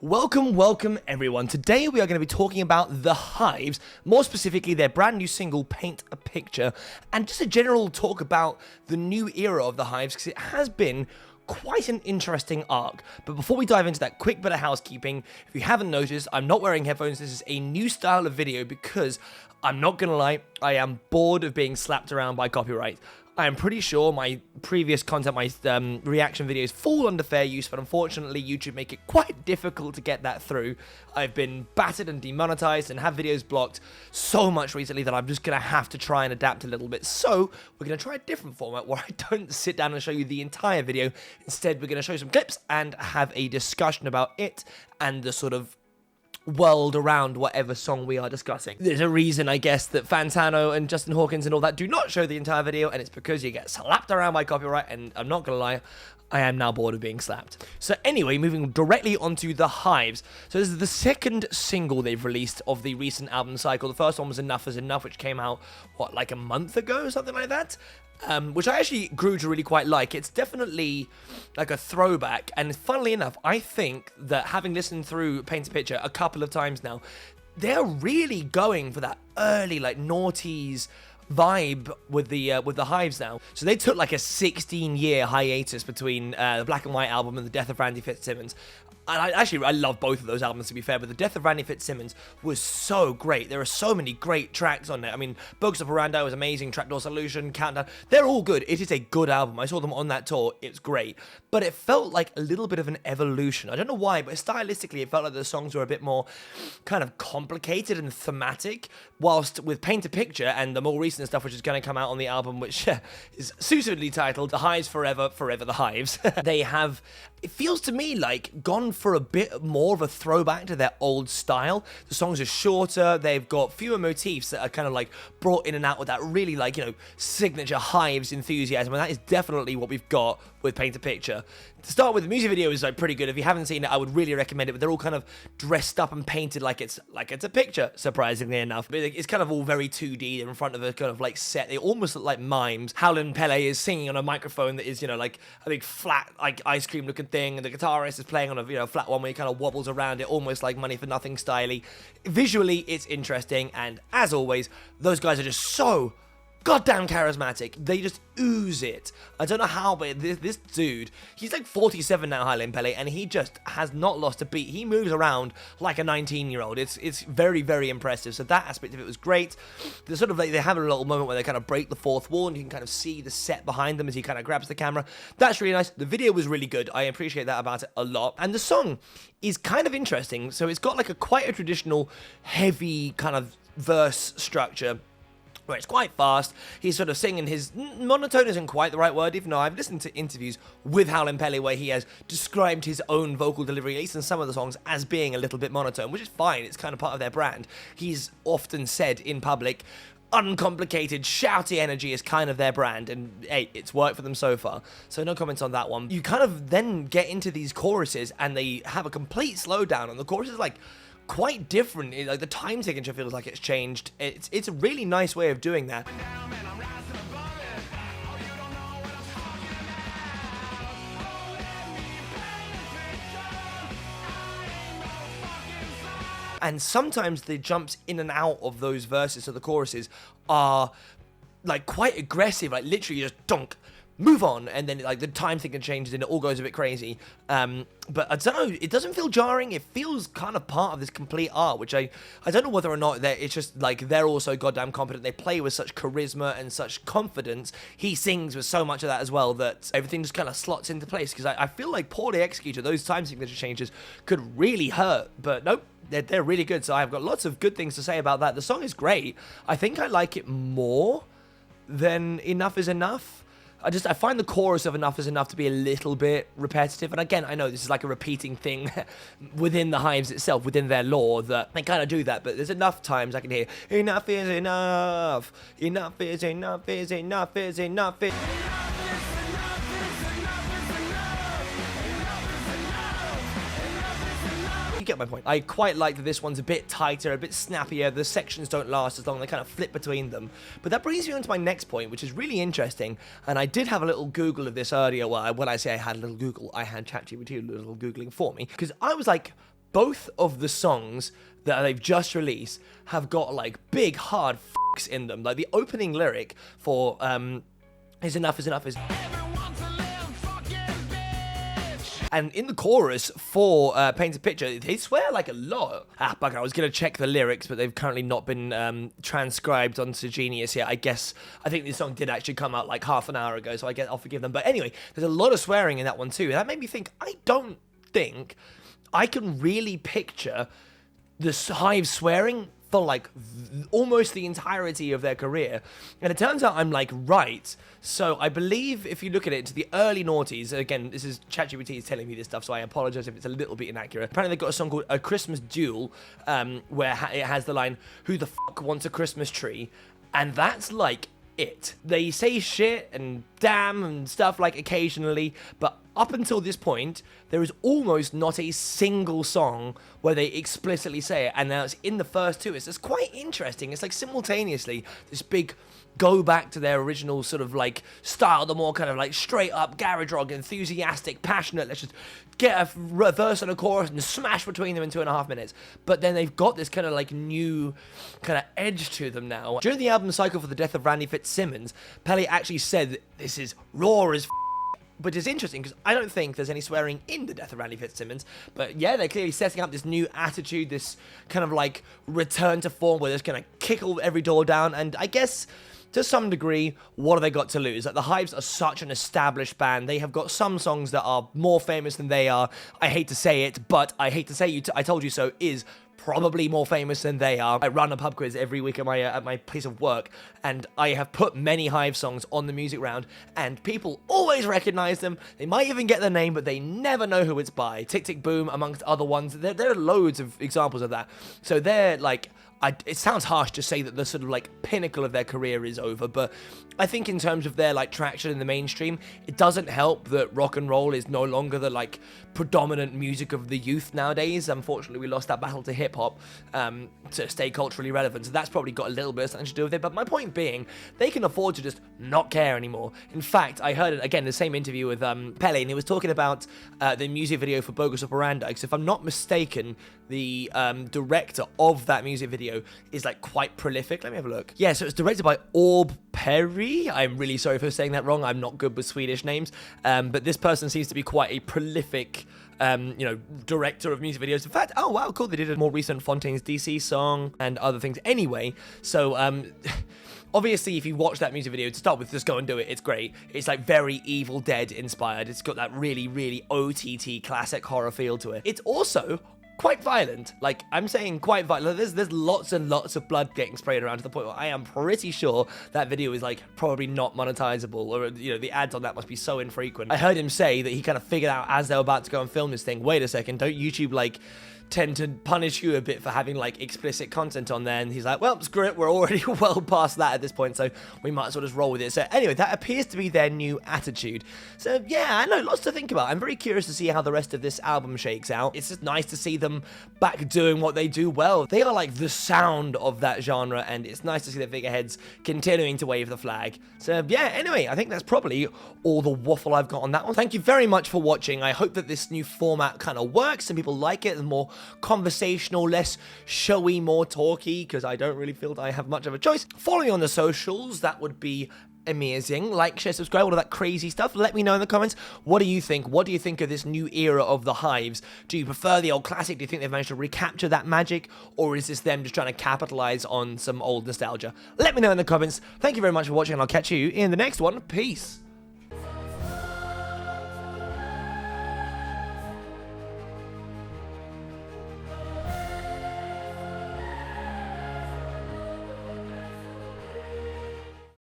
Welcome everyone. Today we are going to be talking about the Hives, more specifically their brand new single Paint a Picture, and just a general talk about the new era of the Hives, because it has been quite an interesting arc. But before we dive into that, quick bit of housekeeping. If you haven't noticed, I'm not wearing headphones. This is a new style of video because, I'm not gonna lie, I am bored of being slapped around by copyright. I am pretty sure my previous content, my reaction videos, fall under fair use, but unfortunately YouTube make it quite difficult to get that through. I've been battered and demonetized and have videos blocked so much recently that I'm just going to have to try and adapt a little bit. So we're going to try a different format where I don't sit down and show you the entire video. Instead, we're going to show some clips and have a discussion about it and the sort of world around whatever song we are discussing. There's a reason, I guess, that Fantano and Justin Hawkins and all that do not show the entire video, and it's because you get slapped around by copyright, and I'm not gonna lie, I am now bored of being slapped. So anyway, moving directly onto the Hives. So this is the second single they've released of the recent album cycle. The first one was Enough Is Enough, which came out, what, like a month ago, something like that? Which I actually grew to really quite like. It's definitely like a throwback, and funnily enough, I think that having listened through Paint a Picture a couple of times now, they're really going for that early, like, noughties vibe with the Hives now. So they took like a 16-year hiatus between the Black and White album and the Death of Randy Fitzsimmons. And I love both of those albums, to be fair, but the Death of Randy Fitzsimmons was so great. There are so many great tracks on there. I mean, Bogus of Operandi was amazing, Trapdoor Solution, Countdown, they're all good. It is a good album. I saw them on that tour. It's great. But it felt like a little bit of an evolution. I don't know why, but stylistically, it felt like the songs were a bit more kind of complicated and thematic, whilst with Paint a Picture and the more recent stuff, which is going to come out on the album, which is suitably titled The Hives Forever, Forever the Hives, they have, it feels to me like, gone for a bit more of a throwback to their old style. The songs are shorter, they've got fewer motifs that are kind of like brought in and out with that really, like, you know, signature Hives enthusiasm, and that is definitely what we've got with Paint a Picture. To start with, the music video is like pretty good. If you haven't seen it, I would really recommend it, but they're all kind of dressed up and painted like it's a picture, surprisingly enough. But it's kind of all very 2D. They're in front of a kind of like set. They almost look like mimes. Howlin' Pele is singing on a microphone that is, you know, like a big flat, like ice cream looking thing, and the guitarist is playing on a, you know, flat one where he kind of wobbles around it, almost like Money for Nothing styly. Visually, it's interesting, and as always, those guys are just so goddamn charismatic. They just ooze it. I don't know how, but this dude, he's like 47 now, Howlin' Pele, and he just has not lost a beat. He moves around like a 19-year-old. It's very, very impressive. So that aspect of it was great. There's sort of like, they have a little moment where they kind of break the fourth wall, and you can kind of see the set behind them as he kind of grabs the camera. That's really nice. The video was really good. I appreciate that about it a lot. And the song is kind of interesting. So it's got like quite a traditional, heavy kind of verse structure, where it's quite fast. He's sort of singing his monotone isn't quite the right word, even though I've listened to interviews with Howlin' Pele where he has described his own vocal delivery, at least in some of the songs, as being a little bit monotone, which is fine. It's kind of part of their brand. He's often said in public, uncomplicated, shouty energy is kind of their brand, and hey, it's worked for them so far. So no comments on that one. You kind of then get into these choruses, and they have a complete slowdown, and the chorus is like quite different. Like the time signature feels like it's changed. It's a really nice way of doing that. And sometimes the jumps in and out of those verses, so the choruses, are like quite aggressive, like literally just dunk, move on, and then like the time signature changes and it all goes a bit crazy. But I don't know, it doesn't feel jarring. It feels kind of part of this complete art, which I don't know whether or not it's just like they're all so goddamn competent. They play with such charisma and such confidence. He sings with so much of that as well that everything just kind of slots into place, because I feel like poorly executed, those time signature changes could really hurt, but nope. They're really good, so I've got lots of good things to say about that. The song is great. I think I like it more than Enough Is Enough. I find the chorus of Enough Is Enough to be a little bit repetitive, and again, I know this is like a repeating thing within the Hives itself, within their lore, that they kind of do that, but there's enough times I can hear, enough is enough, enough is enough is enough is enough is You get my point. I quite like that this one's a bit tighter, a bit snappier. The sections don't last as long. They kind of flip between them. But that brings me on to my next point, which is really interesting. And I did have a little Google of this earlier. Well, when I say I had a little Google, I had ChatGPT a little Googling for me. Because I was like, both of the songs that they've just released have got like big hard fucks in them. Like the opening lyric for is enough is enough is. And in the chorus for Paint a Picture, they swear like a lot. Bugger, I was going to check the lyrics, but they've currently not been transcribed onto Genius yet. I think this song did actually come out like half an hour ago, so I guess I'll forgive them. But anyway, there's a lot of swearing in that one too. That made me think, I don't think I can really picture the Hives swearing for like almost the entirety of their career. And it turns out I'm like right. So I believe if you look at it into the early noughties, again, this is ChatGPT is telling me this stuff, so I apologize if it's a little bit inaccurate. Apparently they've got a song called A Christmas Duel, where it has the line, "Who the fuck wants a Christmas tree?" And that's like it. They say shit and damn and stuff like occasionally, but up until this point, there is almost not a single song where they explicitly say it, and now it's in the first two. It's just quite interesting. It's like simultaneously this big go back to their original sort of like style, the more kind of like straight up garage rock, enthusiastic, passionate, let's just get a verse and a chorus and smash between them in 2.5 minutes. But then they've got this kind of like new kind of edge to them now. During the album cycle for the death of Randy Fitzsimmons, Pelly actually said that this is raw as which is interesting because I don't think there's any swearing in the death of Randy Fitzsimmons. But yeah, they're clearly setting up this new attitude, this kind of like return to form where they're just going to kick every door down. And I guess to some degree, what have they got to lose? Like the Hives are such an established band. They have got some songs that are more famous than they are. I hate to say it, but I hate to say I told you so is probably more famous than they are. I run a pub quiz every week at my place of work, and I have put many Hive songs on the music round, and people always recognize them. They might even get their name, but they never know who it's by. Tick Tick Boom, amongst other ones. There are loads of examples of that. So they're like, it sounds harsh to say that the sort of like pinnacle of their career is over, but I think in terms of their like traction in the mainstream, it doesn't help that rock and roll is no longer the like predominant music of the youth nowadays. Unfortunately, we lost that battle to hip hop to stay culturally relevant, so that's probably got a little bit of something to do with it. But my point being, they can afford to just not care anymore. In fact, I heard it again, the same interview with Pele, and he was talking about the music video for Bogus Operandi. Because if I'm not mistaken, the director of that music video is like quite prolific. Let me have a look. Yeah, so it's directed by Orb Perry. I'm really sorry for saying that wrong. I'm not good with Swedish names, but this person seems to be quite a prolific director of music videos. In fact, oh wow, cool, they did a more recent Fontaine's DC song and other things. Anyway, so obviously, if you watch that music video, to start with, just go and do it. It's great. It's like very Evil Dead inspired. It's got that really, really OTT classic horror feel to it. It's also quite violent. Like, I'm saying quite violent. There's lots and lots of blood getting sprayed around to the point where I am pretty sure that video is like probably not monetizable, or the ads on that must be so infrequent. I heard him say that he kind of figured out as they were about to go and film this thing, wait a second, don't YouTube like tend to punish you a bit for having like explicit content on there? And he's like, well, screw it, we're already well past that at this point, so we might as well just roll with it. So anyway, that appears to be their new attitude. So yeah, I know, lots to think about. I'm very curious to see how the rest of this album shakes out. It's just nice to see them back doing what they do well. They are like the sound of that genre, and it's nice to see their figureheads continuing to wave the flag. So yeah, anyway, I think that's probably all the waffle I've got on that one. Thank you very much for watching. I hope that this new format kind of works and people like it, and more conversational, less showy, more talky, because I don't really feel that I have much of a choice. Follow me on the socials, that would be amazing. Like, share, subscribe, all of that crazy stuff. Let me know in the comments, what do you think? What do you think of this new era of the Hives? Do you prefer the old classic? Do you think they've managed to recapture that magic? Or is this them just trying to capitalize on some old nostalgia? Let me know in the comments. Thank you very much for watching, and I'll catch you in the next one. Peace.